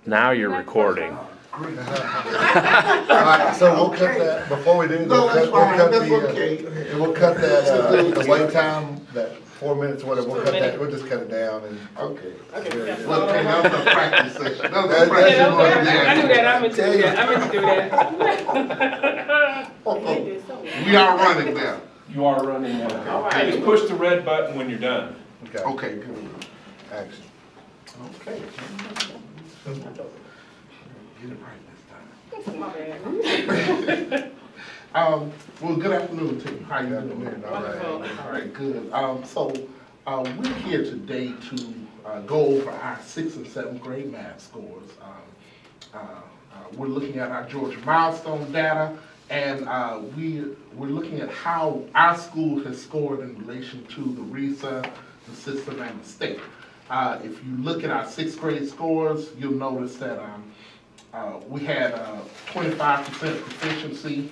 Now you're recording. Alright, so we'll cut that, before we do, No, that's fine, that's we'll cut that, the wait time, that 4 minutes, whatever, we'll cut that, we'll just cut it down and. Okay. Okay. Well, okay, that was a practice session. That was a That- practice Yeah, one, okay. I knew yeah. that. I meant to do that. I meant to do that. We are running now. You are running now. All right. Just push the red button when you're done. Okay, Okay, good. action. Okay. Get it right this time. My bad. Well, good afternoon to you. How you doing? All right. Wonderful. All right, good. We're here today to go over our 6th and 7th grade math scores. We're looking at our Georgia milestone data, and we're looking at how our school has scored in relation to the RESA, the system, and the state. If you look at our 6th grade scores, you'll notice that we had 25% proficiency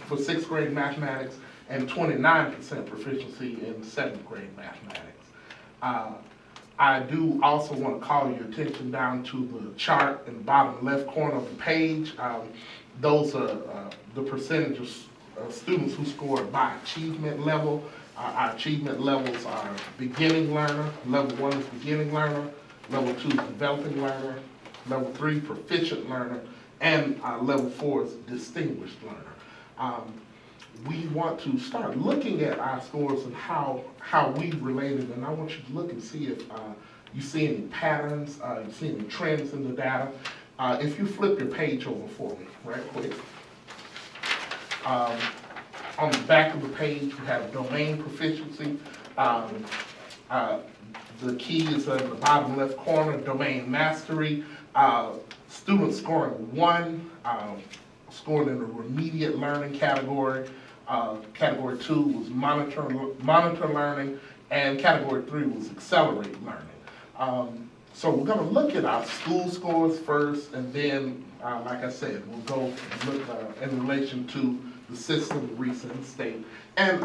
for 6th grade mathematics and 29% proficiency in 7th grade mathematics. I do also want to call your attention down to the chart in the bottom left corner of the page. Those are the percentage of students who scored by achievement level. Our achievement levels are beginning learner, level 1 is beginning learner, level 2 is developing learner, level 3 proficient learner, and level 4 is distinguished learner. We want to start looking at our scores and how we related, and I want you to look and see if you see any patterns, you see any trends in the data. If you flip your page over for me, right quick. On the back of the page, we have domain proficiency. The key is in the bottom left corner, domain mastery. Students scoring 1, scored in the remediate learning category. Category 2 was monitor learning, and category 3 was accelerate learning. So we're gonna look at our school scores first, and then, like I said, we'll go look in relation to the system, the recent state. And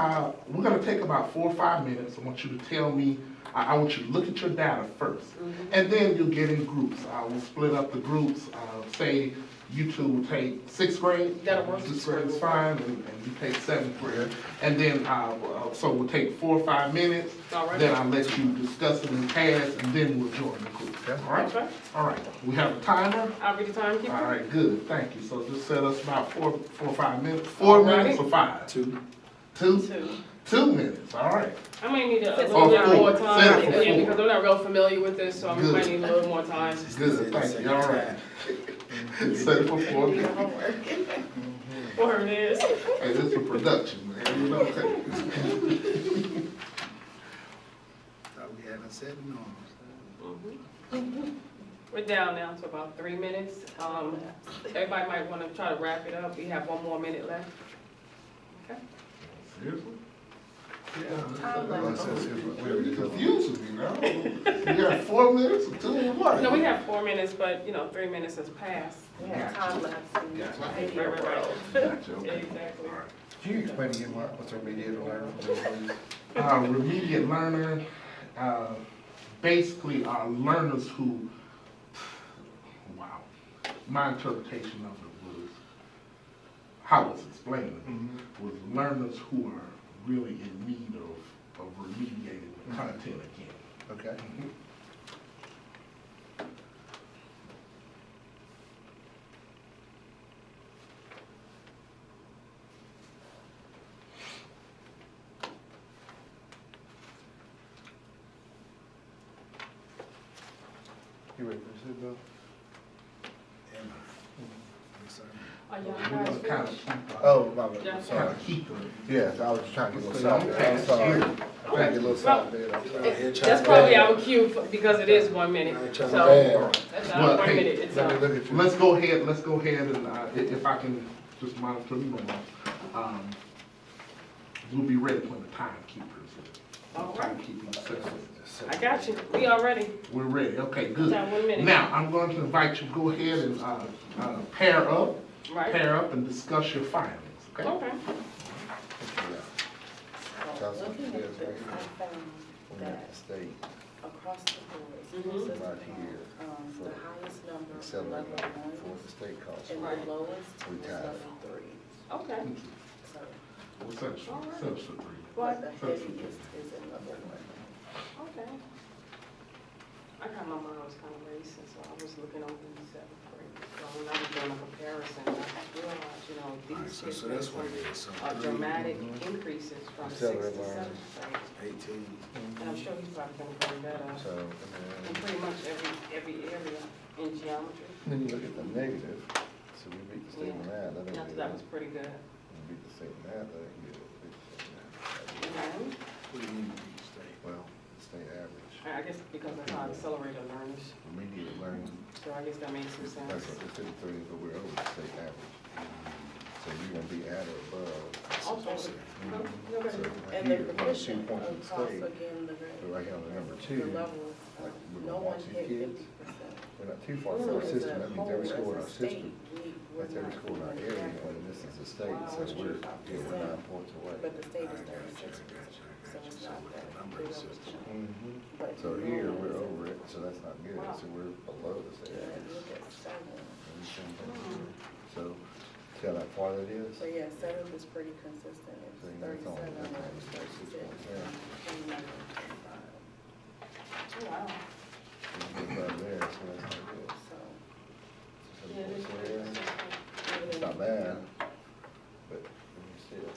we're gonna take about 4 or 5 minutes. I want you to tell me, I want you to look at your data first, and then you'll get in groups. We'll split up the groups, say you two will take 6th grade. That'll work. 6th grade is fine, and you take 7th grade. And then, so we'll take 4 or 5 minutes. All right. Then I'll let you discuss it in class, and then we'll join the group. All right? Okay. All right. We have a timer. I'll be the timekeeper. All right, good, thank you. So just set us about 4 or 5 minutes. 4 minutes or 5? 2. 2? 2 minutes, all right. I might need a Oh, little bit four. more Set time, it for again, 4. because I'm not real familiar with this, so I Good. might need a little more time. Good, thank you, all right. Set it for 4 minutes. Whatever it is. Hey, this is a production, man, you know what I'm saying? Thought we hadn't set norms. We're down now to about 3 minutes. Everybody might want to try to wrap it up. We have 1 more minute left. Okay. Seriously? Yeah. Confusing me now. You got 4 minutes or 2 or what? No, we have 4 minutes, but, 3 minutes has passed. Yeah, Time lapse. Gotcha. Right. Gotcha, okay. Exactly. All right. Can you explain again what's a remediate learner, please? Remediate learner, basically are learners who, wow, my interpretation of it was, how it's explained, was learners who are really in need of remediating the content again. Okay. You ready for this, Bill? Are y'all We're guys gonna kind of finished? keep, Oh, my bad, Yeah. kind sorry. of keep them. Yes, I was just trying to get a little soft there, I'm sorry. I'm trying to get a little soft there. I'm sorry. That's probably our cue, because it is 1 minute. So, Bad. that's Well, our 1 hey, minute. It's Let me look at you. Let's go ahead and, if I can just monitor the minutes, we'll be ready when the timekeepers. All right. Timekeeping session. I got you. We all ready. We're ready, okay, good. Got 1 minute. Now, I'm going to invite you to go ahead and, pair up Right? and discuss your findings, okay? Okay. Tell us what Looking it at is this, right I here. found From that that state. across the board, Mhm. school system, Right here, the highest number is accelerate level for one, the state costs. and Right. the lowest We is tied. level three. Okay, So, Central three. but the That's- heaviest is in level one. okay. I got my mind was kind of racing, so I was looking over in the seventh grade. So when I was doing a comparison, I realized, you know, Alright, these so kids that's what went it is, so from dramatic increases from Accelerate sixth to learning. seventh grade. 18. And I'm sure he's probably gonna bring that up So, in pretty much every area in geometry. then you look at the negative, so we beat the state in that, I think Yeah, we that was pretty good. beat the state in that, I think we did. Okay. What do you mean, state? Well, state average, I guess because of how accelerated learners, immediate learning, so I guess that makes some that's sense. what, it's 53, but we're over the state average. So you're gonna be at or above. Also, So no, go right ahead. And here, the we're 2 proficient points in the across state, again, the but right here on the number the 2, levels, like, we're no gonna one watch these hit kids. 50%. We're not too far So from our as system, a that means every whole, school in as our a state, system, we're that's every not school in our even area, at when this is the state, Wow, so that's we're, true. yeah, we're 9 points away. But the state is I got you, 36%, so it's So not with that the number big of a system. jump. Mhm. But So here, no we're one is over it, so that's not good, Wow. so we're below the state Yeah, average. look at seven. And same thing here. So, see how that far that is? So yeah, seventh is pretty consistent, it's So, you know, it's only- 37, that's and only it's 36 36, points there. 29, 25. Oh, wow. We're above there, so that's not good. So, So Yeah, it is points pretty there. consistent. It's not bad, but still.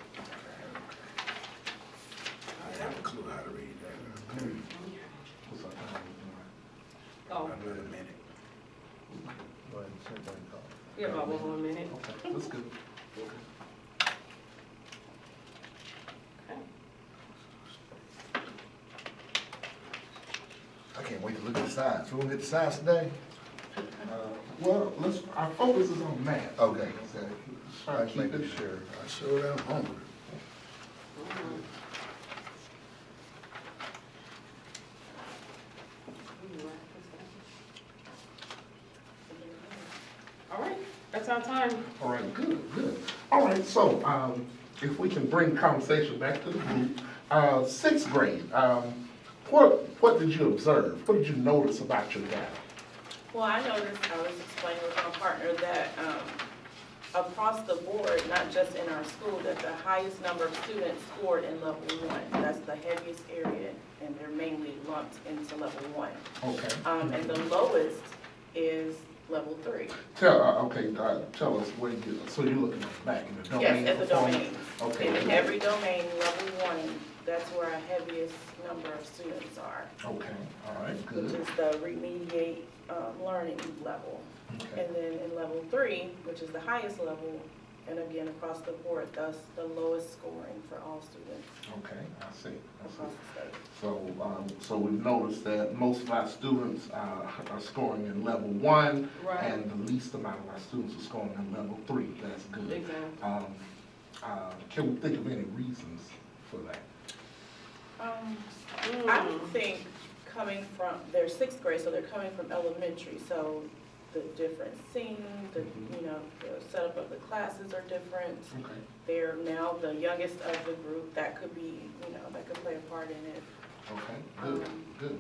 I have a clue how to read that. What's up? Oh, Another minute. Go ahead and sit down and call. we have about 1 more minute. Okay, that's good. Okay. I can't wait to look at the science. We gonna get the science today? Well, our focus is on math. Okay. So, I try to keep make it sure. I sure am hungry. Mhm. All right, that's our time. All right, good. All right, so, if we can bring conversation back to the group, sixth grade, what did you observe? What did you notice about your data? well, I noticed, I was explaining with my partner that, across the board, not just in our school, that the highest number of students scored in level one. That's the heaviest area, and they're mainly lumped into level one. Okay. And the lowest is level three. Tell us where you, so you're looking back in the domain? Yes, at the performance? domain. Okay. In every domain, level one, that's where our heaviest number of students are, Okay, all right, which good. is the remediate, learning level. Okay, And then in level three, which is the highest level, and again, across the board, thus the lowest scoring for all students okay, I see. across the state. So we've noticed that most of our students are scoring in level one, Right. and the least amount of our students are scoring in level three. That's good. Exactly. Can we think of any reasons for that? I would think coming from, they're sixth grade, so they're coming from elementary, so the different scenes, the setup of the classes are different. Okay. They're now the youngest of the group, that could be, that could play a part in it. Okay, good.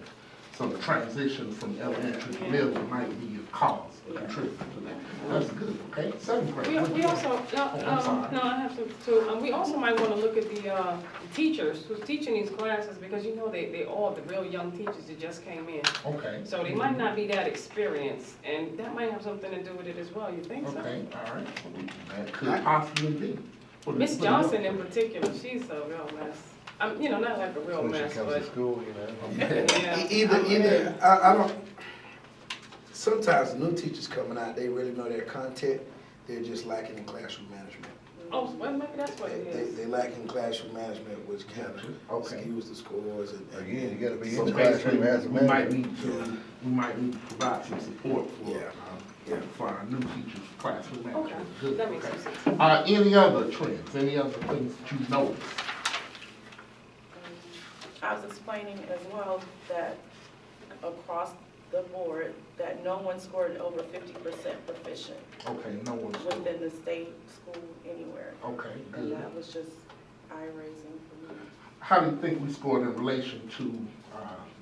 So the transition from elementary to middle might be a cause, a contributor to that. That's good, okay? Seventh grade. what do We you also, think? I'm sorry. no, I have to, too. We also might want to look at the teachers who's teaching these classes, because they all the real young teachers that just came in. Okay. So they might not be that experienced, and that might have something to do with it as well, you think so? Okay, all right. That could possibly be. What do Miss you Johnson think? in particular, she's a real mess. Not like a real When she mess, comes to but, school, yeah. Either, I don't, sometimes new teachers coming out, they really know their content, they're just lacking in classroom management. Oh, well, maybe that's what it is. They lack in classroom management, which kind of Okay. skews the scores and. Again, you gotta be So in the basically, classroom as a we might manager. need to provide some support Yeah. for our new teachers, classroom Okay, management. Good, that makes okay. sense. Any other trends, any other things that you noticed? I was explaining as well that across the board, that no one scored over 50% proficient Okay, no one's. within the state school anywhere. Okay, And good. that was just eye-raising for me. how do you think we scored in relation to,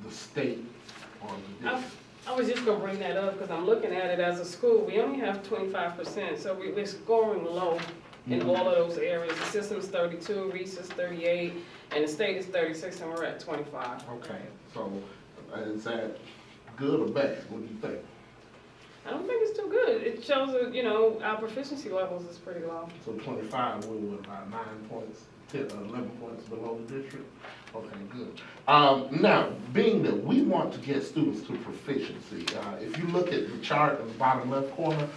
the state or the district? I was just gonna bring that up, because I'm looking at it as a school, we only have 25%, so we're scoring low in all of those areas. The system's 32, Reese is 38, and the state is 36, and we're at 25. Okay, so is that good or bad? What do you think? I don't think it's too good. It shows that, you know, our proficiency levels is pretty low. So 25, we were about 9 points, 11 points below the district? Okay, good. Now, being that we want to get students to proficiency, if you look at the chart in the bottom left corner,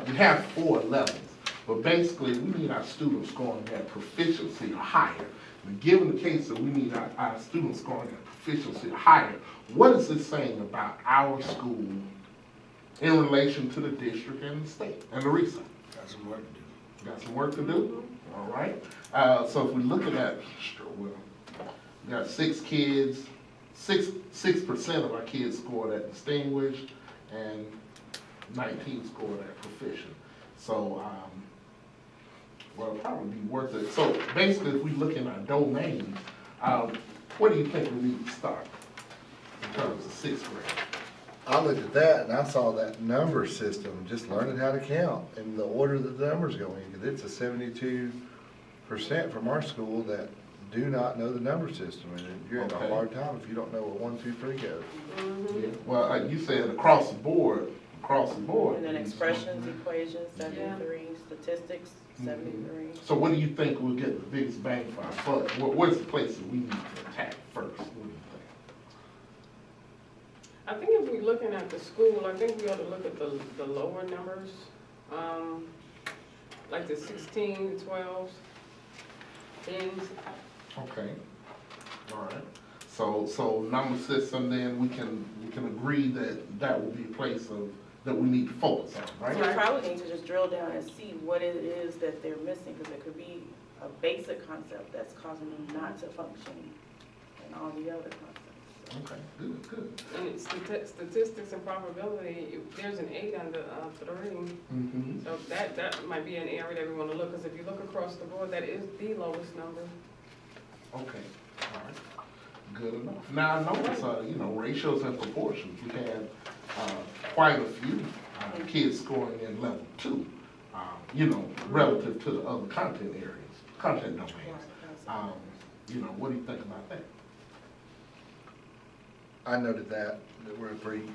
we have 4 levels. But basically, we need our students scoring at proficiency or higher. And given the case that we need our students scoring at proficiency or higher, what is this saying about our school in relation to the district and the state and the research? Got some work to do. Got some work to do? All right. So if we're looking at, well, we got 6 kids, 6% of our kids scored at distinguished and 19 scored at proficient. So, well, it'll probably be worth it. So basically, if we look in our domains, where do you think we need to start in terms of 6th grade? I looked at that and I saw that number system, just learning how to count and the order that the numbers go in, because it's a 72% from our school that do not know the number system, and you're in a Okay. hard time if you don't know where 1, 2, 3 goes. Yeah. Well, like you said, across the board. And then expressions, equations, 73, statistics, 73. So what do you think will get the biggest bang for our buck? What's the place that we need to attack first? What do you think? I think if we're looking at the school, I think we ought to look at the lower numbers, like the 16, 12s, 10s. Okay, all right. So number system, then we can agree that will be a place that we need to focus on, So right? you probably need to just drill down and see what it is that they're missing, because it could be a basic concept that's causing them not to function in all the other concepts. Okay, good. And it's statistics and probability, there's an 8 under 3. Mm-hmm. So that might be an area that we want to look, because if you look across the board, that is the lowest number. Okay, all right. Good enough. Now, I notice, ratios and proportions, we had quite a few kids scoring in level 2, relative to the other content areas, content domains. What do you think about that? I noted that we're three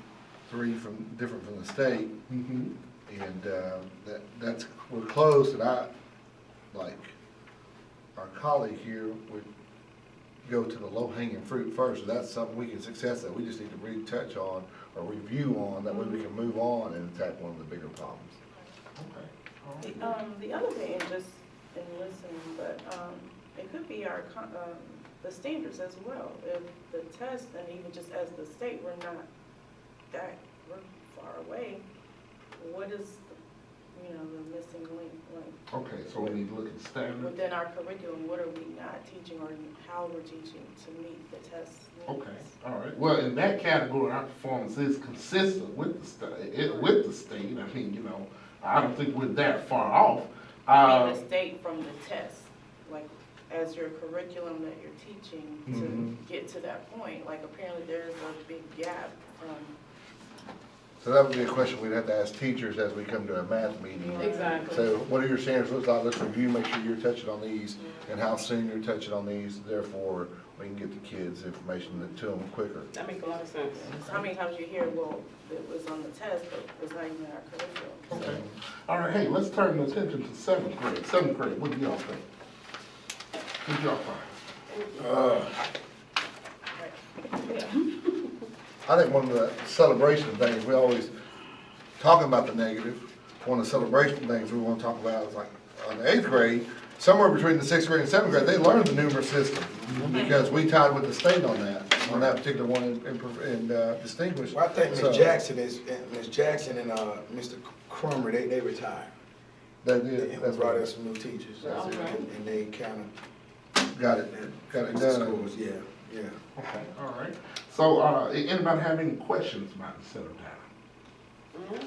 different from the state, Mm-hmm. and we're close, and I, like, our colleague here would go to the low-hanging fruit first, and that's something we can success at. We just need to retouch on or review on, that way we can move on and attack one of the bigger problems. Okay. All right. The other thing, just in listening, but it could be the standards as well. If the test, and even just as the state, we're far away, what is, the missing link? Okay, so we need to look at standards. Within our curriculum, what are we not teaching, or how we're teaching to meet the test needs? Okay, all right. Well, in that category, our performance is consistent with the state. I mean, I don't think we're that far off. I mean, the state from the test, like, as your curriculum that you're teaching to get to that point, like, apparently there's a big gap from. So that would be a question we'd have to ask teachers as we come to a math meeting. Exactly. So what are your standards look like? Let's review, make sure you're touching on these, and how soon you're touching on these, therefore we can get the kids information to them quicker. That makes a lot of sense. So how many times you hear, well, it was on the test, but it was not even in our curriculum? Okay. All right, hey, let's turn attention to 7th grade. 7th grade, what do y'all think? What do y'all find? I think one of the celebration things, we always talk about the negative. One of the celebration things we want to talk about is like on the 8th grade, somewhere between the 6th grade and 7th grade, they learned the numerous system because we tied with the state on that particular one in distinguished. Well, I think So, Ms. Jackson and Mr. Crummer, they retired. That They is, that's brought what in some new teachers. Okay. And they kind got it of, done. schools, yeah. Okay, all right. So, anybody have any questions about the set of data?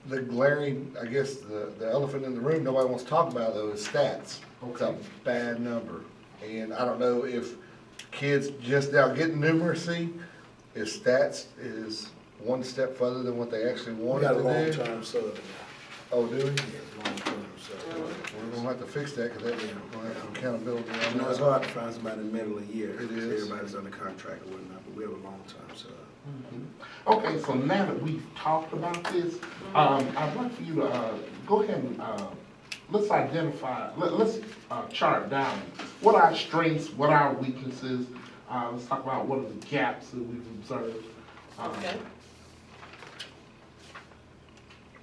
The glaring, I guess, the elephant in the room nobody wants to talk about though is stats. It's a bad number. And I don't know if kids just now getting numeracy, if stats is one step further than what they actually We wanted got a to do. long-term sub now. Oh, do we? Yeah, long-term sub. We're gonna have to fix that, cause that's gonna have some accountability on You know, it's that. hard to find somebody in the middle of the year. It 'Cause is. Everybody's under contract or whatnot, but we have a long-term sub. Okay, so now that we've talked about this, I'd like for you to, go ahead and, let's identify, let's chart down what are our strengths, what are our weaknesses. Let's talk about what are the gaps that we've observed. Okay.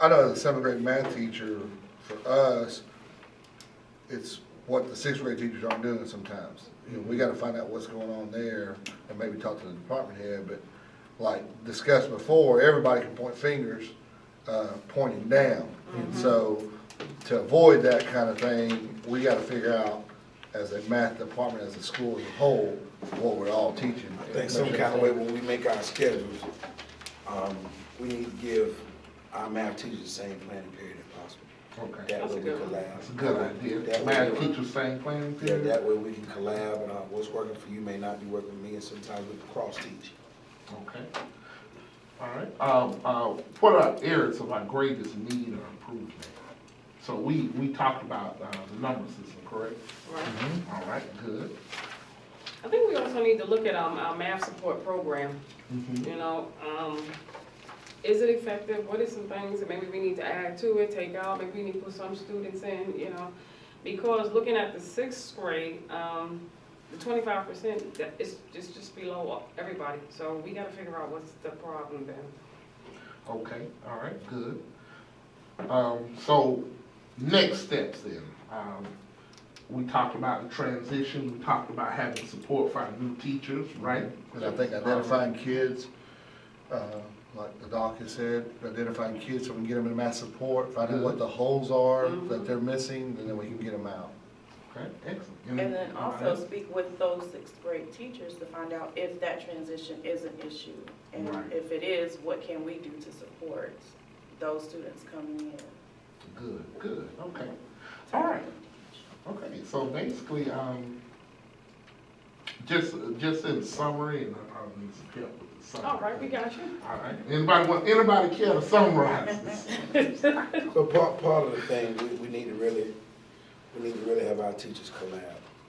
I know as a seventh grade math teacher, for us, it's what the sixth grade teachers aren't doing sometimes. You know, we gotta find out what's going on there and maybe talk to the department head, but like discussed before, everybody can point fingers, pointing down. And so to avoid that kind of thing, we gotta figure out as a math department, as a school as a whole, what we're all teaching. I think some kind of way when we make our schedules, we need to give our math teachers the same planning period if possible. Okay, That That's way a we good one. collab. that's a good idea. That Math way- teachers, same planning Yeah, period? that way we can collab, and what's working for you may not be working for me, and sometimes we can cross-teach. Okay. All right. What are areas of our greatest need or improvement? So we talked about, the number system, correct? Right. All right, good. I think we also need to look at our math support program. Mhm. You know, is it effective? What are some things that maybe we need to add to it, take out, maybe we need to put some students in, you know? Because looking at the sixth grade, the 25%, that is just below everybody. So we gotta figure out what's the problem then. Okay, all right, good. So next steps then. We talked about the transition, we talked about having support for our new teachers, right? And I think identifying kids, like the doc has said, identifying kids so we can get them in math support, find out what the holes are that they're missing, and then we can get them out. Okay, excellent. And then all also right. speak with those sixth grade teachers to find out if that transition is an issue. And Right. if it is, what can we do to support those students coming in? Good, good, okay. All right, okay, so basically, just in summary, and I'll need some help with the summary. All right, we got you. All right, anybody care to summarize this? So part of the thing, we need to really have our teachers collab.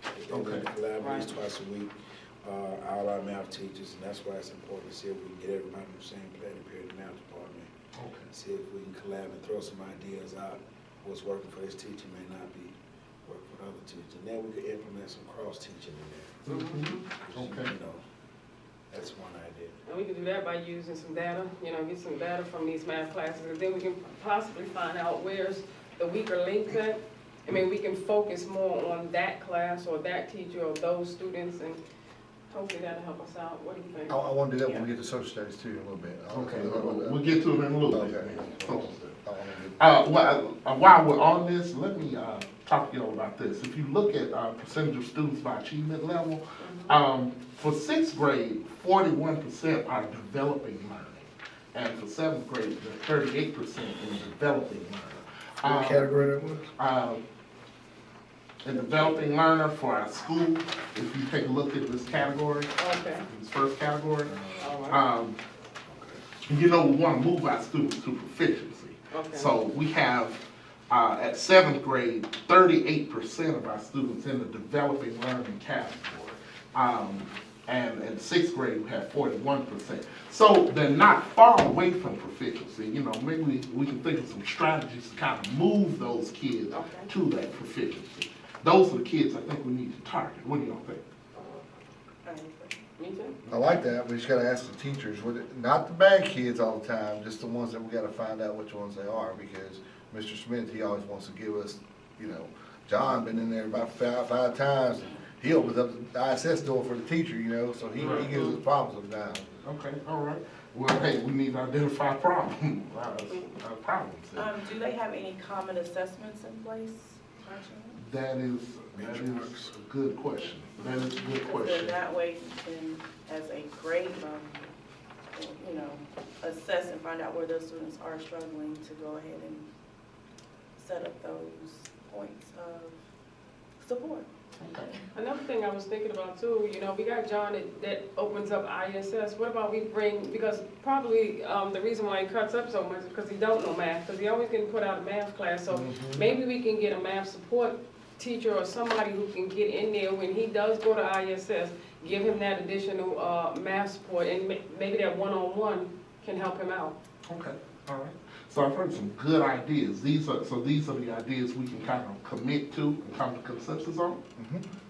They need to Okay. collab at least Right. twice a week, all our math teachers, and that's why it's important to see if we can get everybody in the same planning period in the math department. Okay. See if we can collab and throw some ideas out. What's working for this teacher may not be working for other teachers. And then we could implement some cross-teaching in there. Okay. You know, that's one idea. And we can do that by using some data, you know, get some data from these math classes, and then we can possibly find out where's the weaker links at. I mean, we can focus more on that class or that teacher or those students, and hopefully that'll help us out. What do you think? I wanna do that when we get to social studies too, a little bit. Okay, we'll get to it in a little bit. Okay. While we're on this, let me talk to y'all about this. If you look at percentage of students by achievement level, for sixth grade, 41% are developing learning. And for seventh grade, they're 38% in developing learner. What category that was? A developing learner for our school, if you take a look at this category, Okay, this first category, all right, you know, we want to move our students to proficiency. okay. So we have, at seventh grade, 38% of our students in the developing learning category. And in sixth grade, we have 41%. So they're not far away from proficiency. You know, maybe we can think of some strategies to kind of move those kids Okay. to that proficiency. Those are the kids I think we need to target. What do y'all think? Me too. I like that, we just gotta ask the teachers, not the bad kids all the time, just the ones that we gotta find out which ones they are, because Mr. Smith, he always wants to give us, you know, John been in there about five times, and he opens up the ISS door for the teacher, you know, so he gives us problems sometimes. Okay, all right. Well, hey, we need to identify problems. Do they have any common assessments in place? That is a good question. That is a good Then question. that way you can, as a grade level, you know, assess and find out where those students are struggling to go ahead and set up those points of support. Okay. Another thing I was thinking about too, you know, we got John that opens up ISS. What about we bring, because probably, the reason why he cuts up so much is because he don't know math, because he always getting put out of math class. So maybe we can get a math support teacher or somebody who can get in there when he does go to ISS, give him that additional, math support, and maybe that one-on-one can help him out. Okay, all right. So I've heard some good ideas. These are the ideas we can kind of commit to and come to consensus on?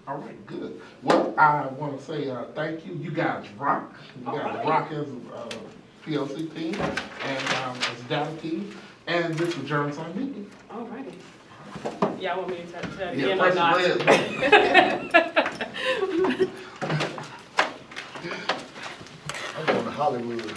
All right, good. Well, I want to say thank you. You guys rock. You All guys right. rock as a PLC team and as a data team. And this adjourns our meeting. All righty. Y'all want me to tell that Yeah, again or first not? red. I'm going to Hollywood.